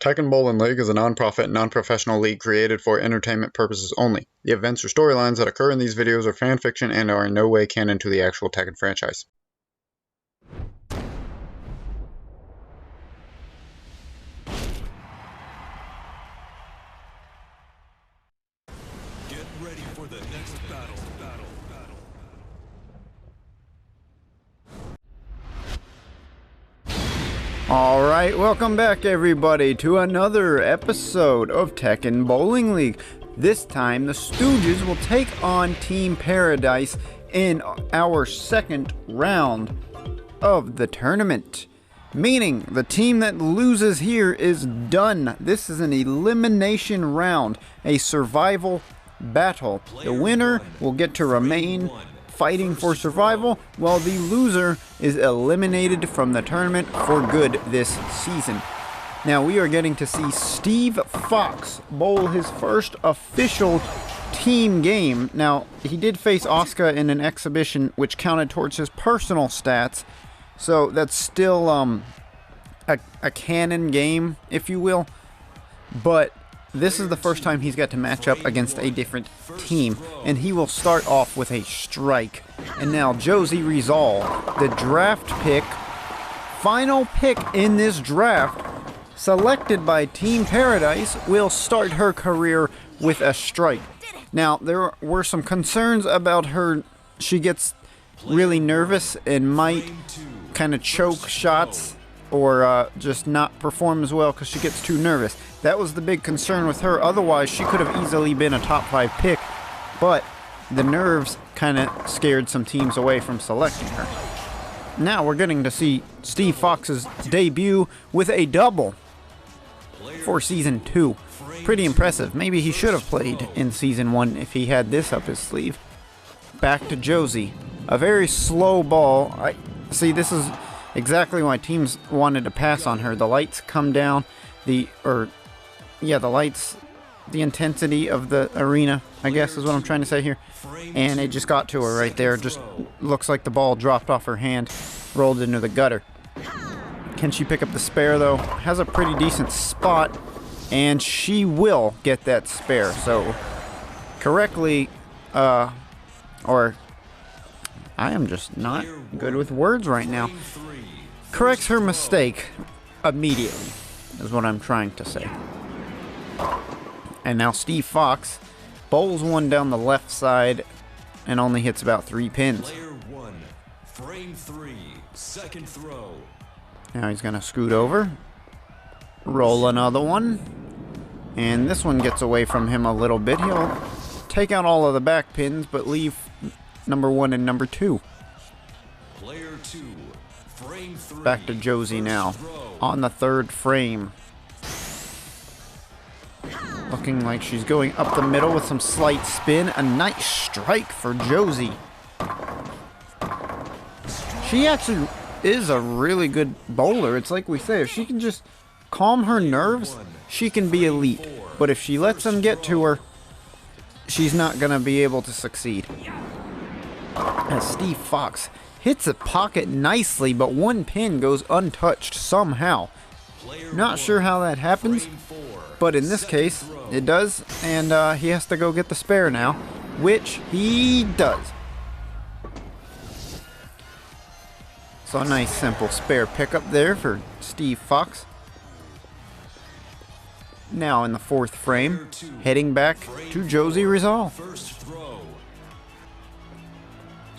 Tekken Bowling League is a non-profit, non-professional league created for entertainment purposes only. The events or storylines that occur in these videos are fan fiction and are in no way canon to the actual Tekken franchise. Get ready for the next battle. Alright, welcome back everybody to another episode of Tekken Bowling League. This time the Stooges will take on Team Paradise in our second round of the tournament. Meaning the team that loses here is done. This is an elimination round, a survival battle. The winner will get to remain fighting for survival, while the loser is eliminated from the tournament for good this season. Now we are getting to see Steve Fox bowl his first official team game. Now he did face Asuka in an exhibition which counted towards his personal stats, so that's still a canon game, if you will, but this is the first time he's got to match up against a different team, and he will start off with a strike. And now Josie Rizal, the draft pick, final pick in this draft, selected by Team Paradise, will start her career with a strike. Now, there were some concerns about her. She gets really nervous and might kind of choke shots or just not perform as well because she gets too nervous. That was the big concern with her. Otherwise, she could have easily been a top 5 pick, but the nerves kind of scared some teams away from selecting her. Now we're getting to see Steve Fox's debut with a double for Season 2. Pretty impressive. Maybe he should have played in Season 1 if he had this up his sleeve. Back to Josie. A very slow ball. See, this is exactly why teams wanted to pass on her. The lights come down. The intensity of the arena, I guess is what I'm trying to say here. And it just got to her right there. Just looks like the ball dropped off her hand, rolled into the gutter. Can she pick up the spare though? Has a pretty decent spot, and she will get that spare. So correctly, or I am just not good with words right now. Corrects her mistake immediately, is what I'm trying to say. And now Steve Fox bowls one down the left side and only hits about 3 pins. Player 1, frame 3, second throw. Now he's going to scoot over, roll another one, and this one gets away from him a little bit. He'll take out all of the back pins, but leave number 1 and number 2. Player 2, frame 3. Back to Josie now, on the third frame. Looking like she's going up the middle with some slight spin. A nice strike for Josie. She actually is a really good bowler. It's like we say, if she can just calm her nerves, she can be elite. But if she lets them get to her, she's not going to be able to succeed. As Steve Fox hits a pocket nicely, but one pin goes untouched somehow. Not sure how that happens, but in this case, it does, and he has to go get the spare now, which he does. So a nice simple spare pickup there for Steve Fox. Now in the fourth frame, heading back to Josie Rizal.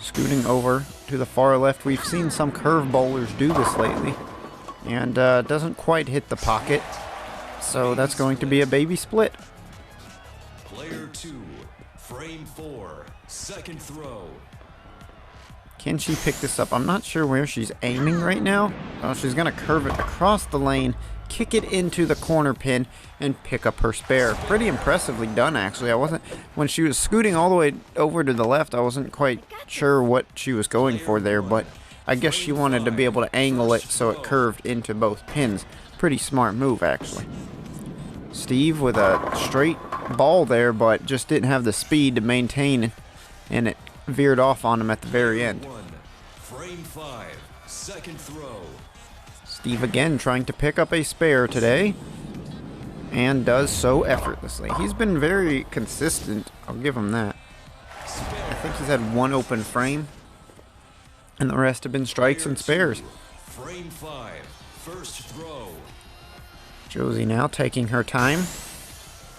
Scooting over to the far left. We've seen some curve bowlers do this lately, and doesn't quite hit the pocket. So that's going to be a baby split. Player 2, frame 4, second throw. Can she pick this up? I'm not sure where she's aiming right now. Oh, she's going to curve it across the lane, kick it into the corner pin, and pick up her spare. Pretty impressively done, actually. When she was scooting all the way over to the left, I wasn't quite sure what she was going for there, but I guess she wanted to be able to angle it so it curved into both pins. Pretty smart move, actually. Steve with a straight ball there, but just didn't have the speed to maintain, and it veered off on him at the very end. Frame 5, second throw. Steve again trying to pick up a spare today. and does so effortlessly. He's been very consistent, I'll give him that. I think he's had one open frame, and the rest have been strikes and spares. Frame 5, first throw. Josie now taking her time,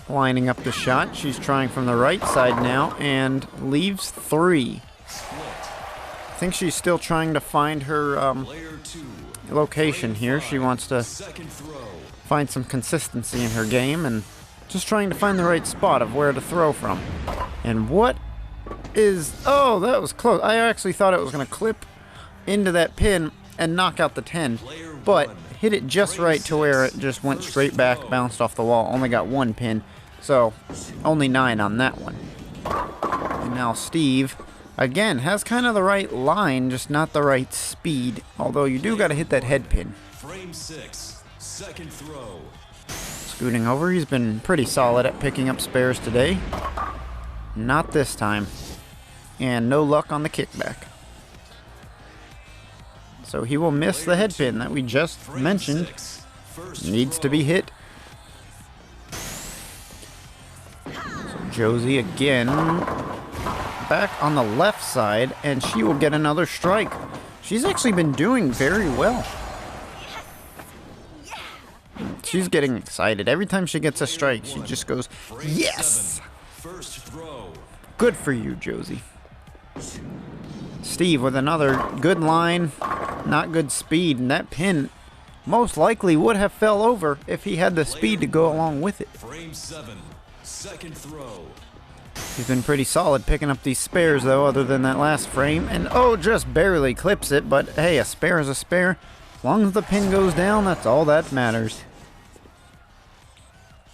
lining up the shot. She's trying from the right side now and leaves 3. I think she's still trying to find her location here. She wants to find some consistency in her game and just trying to find the right spot of where to throw from. And what is... oh, that was close. I actually thought it was going to clip into that pin and knock out the 10, but hit it just right to where it just went straight back, bounced off the wall. Only got 1 pin, so only 9 on that one. And now Steve, again, has kind of the right line, just not the right speed, although you do got to hit that head pin. Frame 6, second throw. Scooting over, he's been pretty solid at picking up spares today. Not this time. And no luck on the kickback. So he will miss the head pin that we just mentioned. Needs to be hit. So Josie again back on the left side, and she will get another strike. She's actually been doing very well. She's getting excited. Every time she gets a strike, she just goes, yes! Good for you, Josie. Steve with another good line, not good speed, and that pin most likely would have fell over if he had the speed to go along with it. Frame 7, second throw. He's been pretty solid picking up these spares though, other than that last frame, and oh, just barely clips it, but hey, a spare is a spare. As long as the pin goes down, that's all that matters.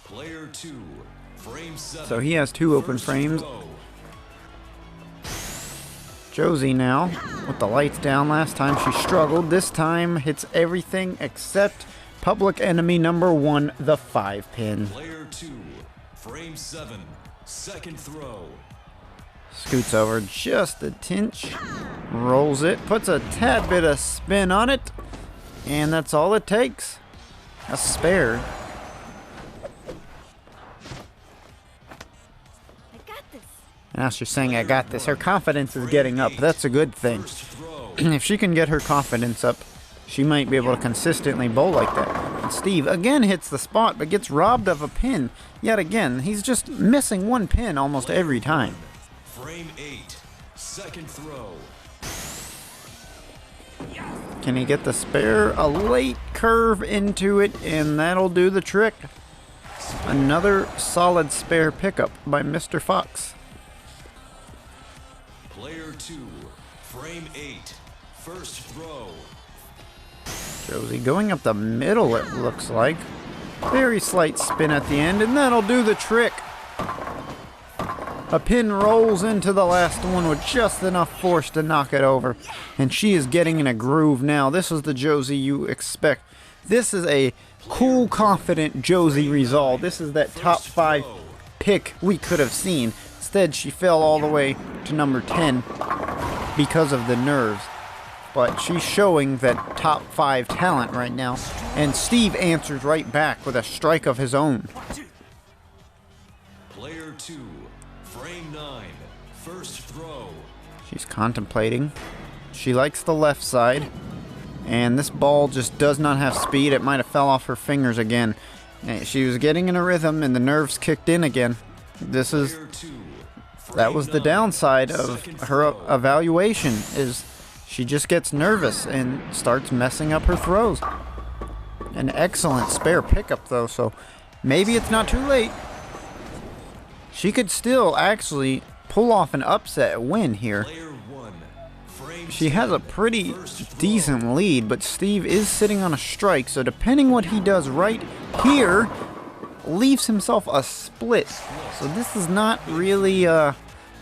Player 2, frame 7. So he has 2 open frames. Josie now, with the lights down. Last time she struggled. This time hits everything except public enemy number 1, the 5 pin. Player 2, frame 7, second throw. Scoots over just a tinch, rolls it, puts a tad bit of spin on it, and that's all it takes. A spare. Now she's saying, I got this. Her confidence is getting up. That's a good thing. If she can get her confidence up, she might be able to consistently bowl like that. And Steve again hits the spot, but gets robbed of a pin. Yet again, he's just missing 1 pin almost every time. Frame 8, second throw. Can he get the spare? A late curve into it, and that'll do the trick. Another solid spare pickup by Mr. Fox. Player 2, frame 8, first throw. Josie going up the middle, it looks like. Very slight spin at the end, and that'll do the trick. A pin rolls into the last one with just enough force to knock it over. And she is getting in a groove now. This is the Josie you expect. This is a cool, confident Josie Rizal. This is that top 5 pick we could have seen. Instead, she fell all the way to number 10 because of the nerves. But she's showing that top 5 talent right now. And Steve answers right back with a strike of his own. Player 2, frame 9, first throw. She's contemplating. She likes the left side. And this ball just does not have speed. It might have fell off her fingers again. She was getting in a rhythm and the nerves kicked in again. That was the downside of her evaluation, is she just gets nervous and starts messing up her throws. An excellent spare pickup though, so maybe it's not too late. She could still actually pull off an upset win here. She has a pretty decent lead, but Steve is sitting on a strike, so depending what he does right here, leaves himself a split. So this is not really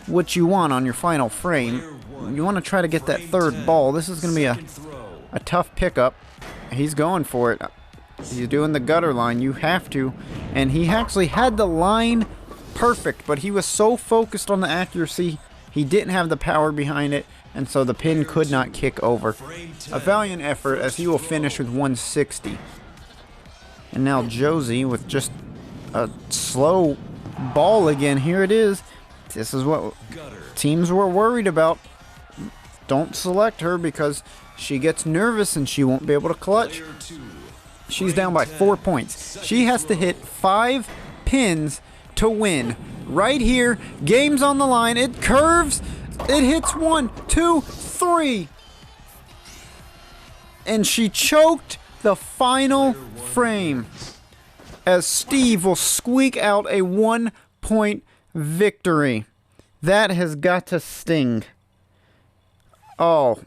what you want on your final frame. You want to try to get that third ball. This is going to be a tough pickup. He's going for it. He's doing the gutter line. You have to. And he actually had the line perfect, but he was so focused on the accuracy, he didn't have the power behind it, and so the pin could not kick over. A valiant effort, as he will finish with 160. And now Josie with just a slow ball again. Here it is. This is what teams were worried about. Don't select her because she gets nervous and she won't be able to clutch. She's down by 4 points. She has to hit 5 pins to win. Right here, game's on the line. It curves. It hits 1, 2, 3. And she choked the final frame as Steve will squeak out a 1-point victory. That has got to sting. Oh.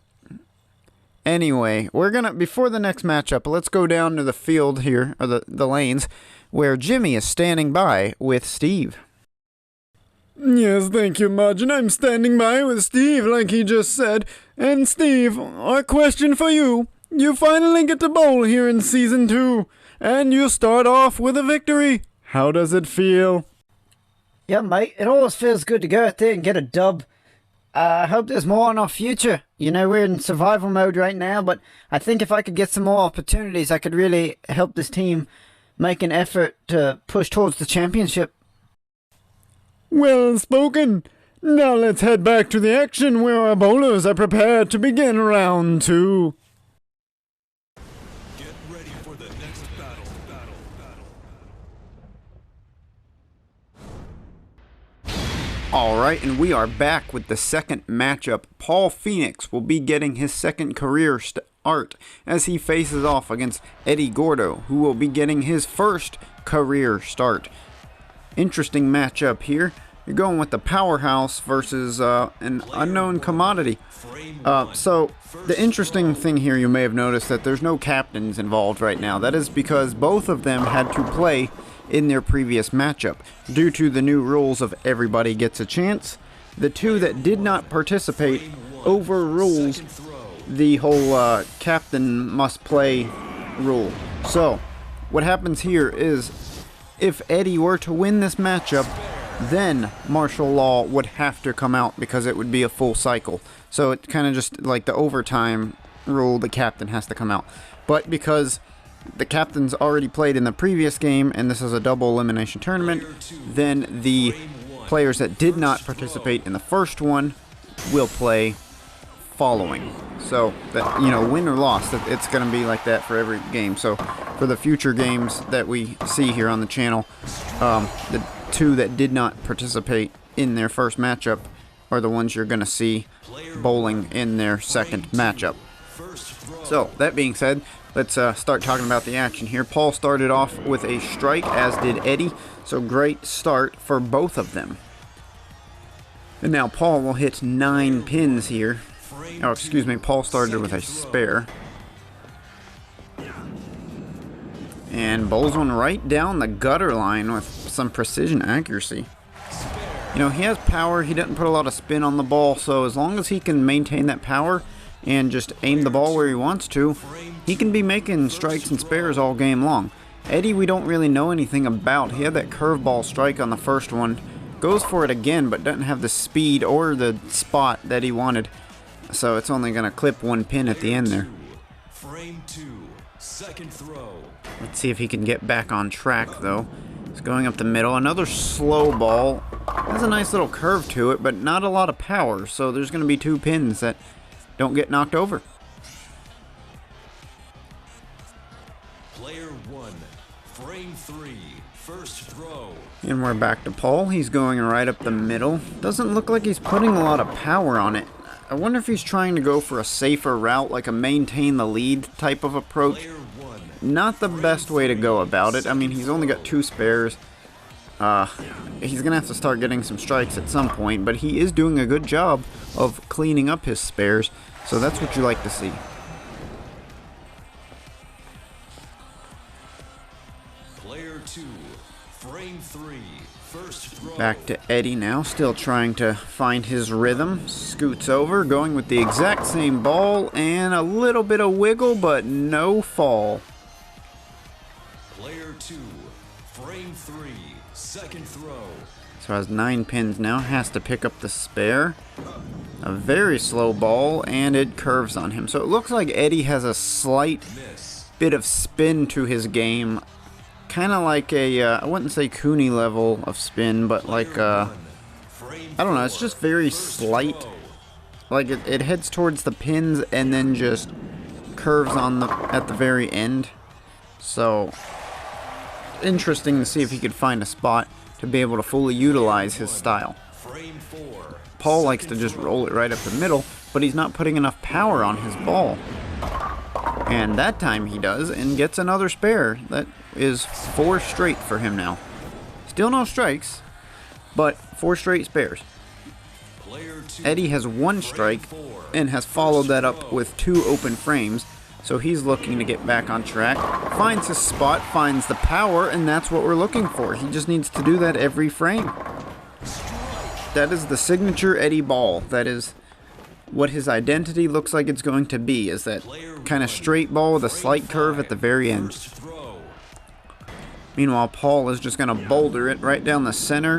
Anyway, we're gonna, before the next matchup, let's go down to the field here, or the lanes, where Jimmy is standing by with Steve. Yes, thank you, Margin. I'm standing by with Steve, like he just said. And Steve, our question for you. You finally get to bowl here in Season 2, and you start off with a victory. How does it feel? Yeah, mate, it always feels good to go out there and get a dub. I hope there's more in our future. You know, we're in survival mode right now, but I think if I could get some more opportunities, I could really help this team make an effort to push towards the championship. Well spoken. Now let's head back to the action where our bowlers are prepared to begin round 2. Get ready for the next battle. Alright, and we are back with the second matchup. Paul Phoenix will be getting his second career start as he faces off against Eddie Gordo, who will be getting his first career start. Interesting matchup here. You're going with the powerhouse versus an unknown commodity. So the interesting thing here, you may have noticed that there's no captains involved right now. That is because both of them had to play in their previous matchup. Due to the new rules of everybody gets a chance, the two that did not participate overrules the whole captain must play rule. So what happens here is if Eddie were to win this matchup, then martial law would have to come out because it would be a full cycle. So it's kind of just like the overtime rule, the captain has to come out. But because the captain's already played in the previous game and this is a double elimination tournament, then the players that did not participate in the first one will play following. So that, you know, win or loss, it's going to be like that for every game. So for the future games that we see here on the channel, the two that did not participate in their first matchup are the ones you're going to see bowling in their second matchup. So that being said, let's start talking about the action here. Paul started off with a strike, as did Eddie, so great start for both of them. And now Paul will hit 9 pins here. Oh, excuse me, Paul started with a spare. And bowls one right down the gutter line with some precision accuracy. You know, he has power, he doesn't put a lot of spin on the ball, so as long as he can maintain that power and just aim the ball where he wants to, he can be making strikes and spares all game long. Eddie, we don't really know anything about. He had that curveball strike on the first one, goes for it again, but doesn't have the speed or the spot that he wanted. So it's only going to clip 1 pin at the end there. Frame 2, second throw. Let's see if he can get back on track, though. He's going up the middle. Another slow ball. Has a nice little curve to it, but not a lot of power. So there's going to be 2 pins that don't get knocked over. Player 1, frame 3, first throw. And we're back to Paul. He's going right up the middle. Doesn't look like he's putting a lot of power on it. I wonder if he's trying to go for a safer route, like a maintain the lead type of approach. Not the best way to go about it. I mean, he's only got 2 spares. He's going to have to start getting some strikes at some point, but he is doing a good job of cleaning up his spares, so that's what you like to see. Player 2, frame 3, first throw. Back to Eddie now, still trying to find his rhythm. Scoots over, going with the exact same ball, and a little bit of wiggle, but no fall. Player 2, frame 3, second throw. So has 9 pins now, has to pick up the spare. A very slow ball, and it curves on him. So it looks like Eddie has a slight bit of spin to his game kind of like a, I wouldn't say Cooney level of spin, but like, I don't know, it's just very slight. Like, it heads towards the pins and then just curves on at the very end. So, interesting to see if he could find a spot to be able to fully utilize his style. Paul likes to just roll it right up the middle, but he's not putting enough power on his ball. And that time he does, and gets another spare. That is 4 straight for him now. Still no strikes, but 4 straight spares. Eddie has 1 strike, and has followed that up with 2 open frames. So he's looking to get back on track, finds his spot, finds the power, and that's what we're looking for. He just needs to do that every frame. That is the signature Eddie ball. That is what his identity looks like it's going to be, is that kind of straight ball with a slight curve at the very end. Meanwhile, Paul is just going to boulder it right down the center.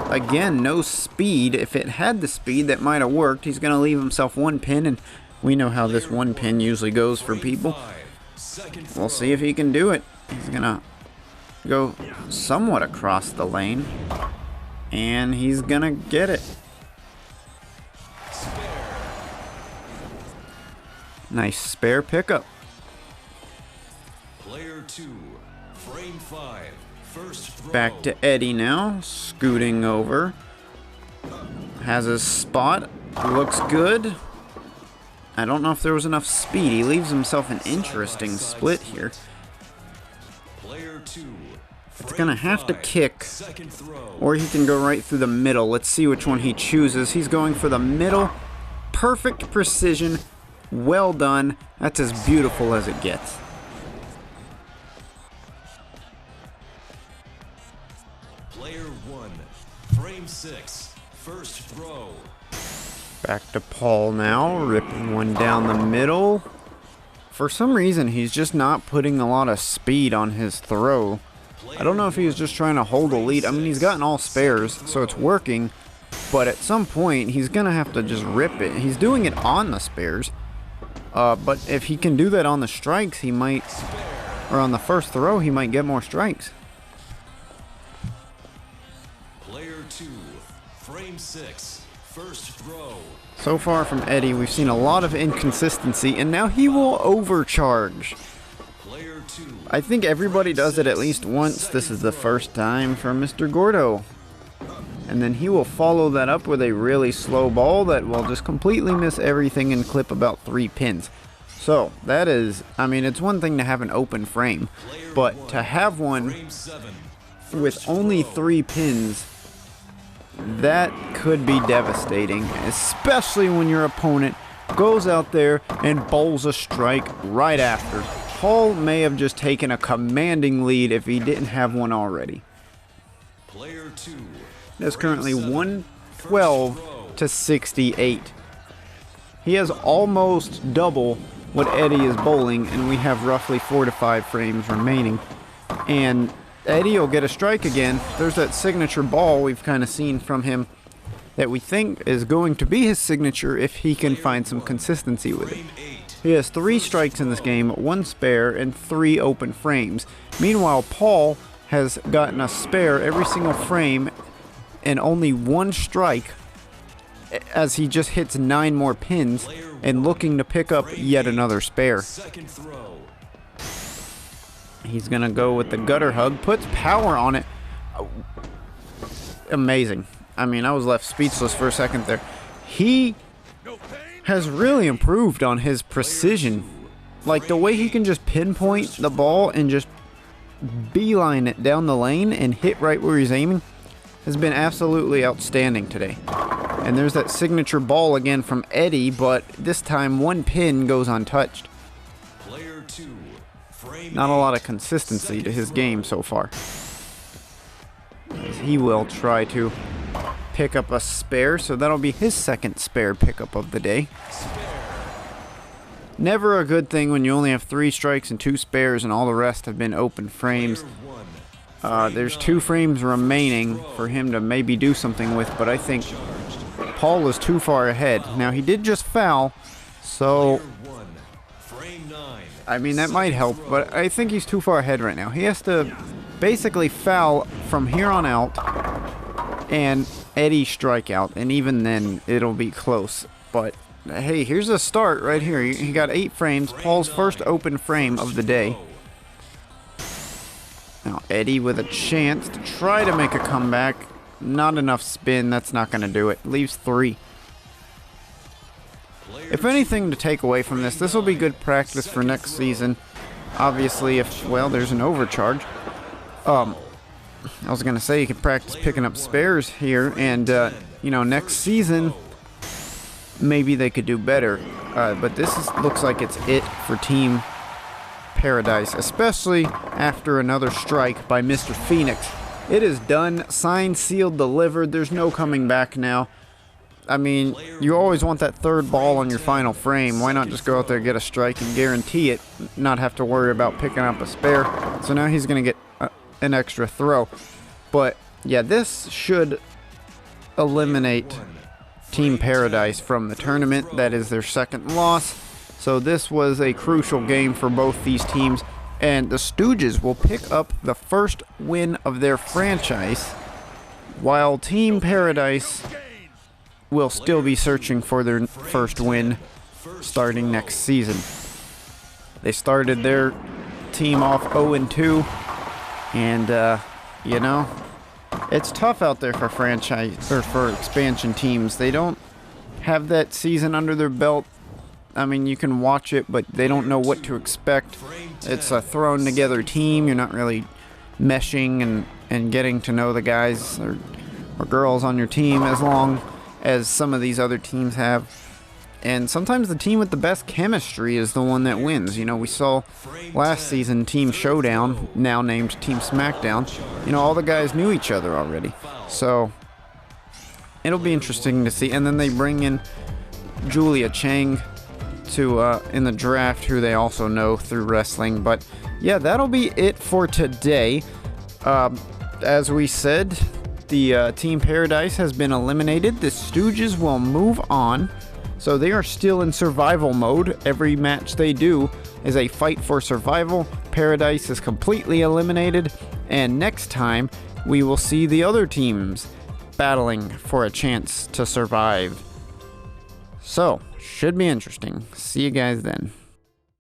Again, no speed. If it had the speed, that might have worked. He's going to leave himself 1 pin, and we know how this 1 pin usually goes for people. We'll see if he can do it. He's going to go somewhat across the lane, and he's going to get it. Nice spare pickup. Player 2, frame 5, first throw. Back to Eddie now, scooting over. Has his spot, looks good. I don't know if there was enough speed. He leaves himself an interesting split here. Player 2, It's gonna have to kick, or he can go right through the middle. Let's see which one he chooses. He's going for the middle. Perfect precision. Well done. That's as beautiful as it gets. Player 1, frame 6, first throw. Back to Paul now, ripping one down the middle. For some reason, he's just not putting a lot of speed on his throw. I don't know if he was just trying to hold a lead. I mean, he's gotten all spares, so it's working. But at some point, he's going to have to just rip it. He's doing it on the spares. But if he can do that on the strikes, he might, or on the first throw, he might get more strikes. Player 2, frame 6, first throw. So far from Eddie, we've seen a lot of inconsistency, and now he will overcharge. Player 2, I think everybody does it at least once. This is the first time for Mr. Gordo. And then he will follow that up with a really slow ball that will just completely miss everything and clip about 3 pins. So, that is, I mean, it's one thing to have an open frame, but to have one frame 7, with only 3 pins, that could be devastating, especially when your opponent goes out there and bowls a strike right after. Paul may have just taken a commanding lead if he didn't have one already. player 2, It's currently 112 to 68. He has almost double what Eddie is bowling, and we have roughly 4 to 5 frames remaining. And Eddie will get a strike again. There's that signature ball we've kind of seen from him that we think is going to be his signature if he can find some consistency with it. frame 8. He has 3 strikes in this game, 1 spare, and 3 open frames. Meanwhile, Paul has gotten a spare every single frame and only 1 strike, as he just hits 9 more pins and looking to pick up yet another spare. Second throw. He's gonna go with the gutter hug, puts power on it. Amazing. I mean, I was left speechless for a second there. He has really improved on his precision. Like, the way he can just pinpoint the ball and just beeline it down the lane and hit right where he's aiming has been absolutely outstanding today. And there's that signature ball again from Eddie, but this time 1 pin goes untouched. Player 2, frame Not a lot of 8, consistency to his second game so far. As he will try to pick up a spare, so that'll be his 2nd spare pickup of the day. Never a good thing when you only have 3 strikes and 2 spares and all the rest have been open frames. Player 1, There's 2 frames remaining for him to maybe do something with, but I think Paul is too far ahead. Now, he did just foul, so player 1, frame 9. I mean, that might help, but I think he's too far ahead right now. He has to basically foul from here on out and Eddie strikeout, and even then it'll be close. But hey, here's a start right here. He got 8 frames, Paul's first open frame of the day. Now Eddie with a chance to try to make a comeback. Not enough spin, that's not going to do it. Leaves 3. If anything to take away from this will be good practice for next season. Obviously, if, well, there's an overcharge. I was going to say you can practice picking up spares here, and, you know, next season, maybe they could do better. But looks like it's it for Team Paradise, especially after another strike by Mr. Phoenix. It is done, signed, sealed, delivered. There's no coming back now. I mean, you always want that third ball on your final frame. Why not just go out there, get a strike, and guarantee it, not have to worry about picking up a spare? So now he's going to get an extra throw. But, yeah, this should eliminate Team Paradise from the tournament. That is their second loss. So this was a crucial game for both these teams. And the Stooges will pick up the first win of their franchise, while Team Paradise will still be searching for their first win starting next season. They started their team off 0-2, and you know, it's tough out there for franchise or for expansion teams. They don't have that season under their belt. I mean, you can watch it, but they don't know what to expect. It's a thrown together team. You're not really meshing and getting to know the guys or girls on your team as long as some of these other teams have. And sometimes the team with the best chemistry is the one that wins. You know, we saw last season Team Showdown, now named Team Smackdown. You know, all the guys knew each other already. So it'll be interesting to see. And then they bring in Julia Chang to in the draft, who they also know through wrestling. But yeah, that'll be it for today. As we said, the Team Paradise has been eliminated. The Stooges will move on, so they are still in survival mode. Every match they do is a fight for survival. Paradise is completely eliminated, and next time we will see the other teams battling for a chance to survive. So should be interesting. See you guys then.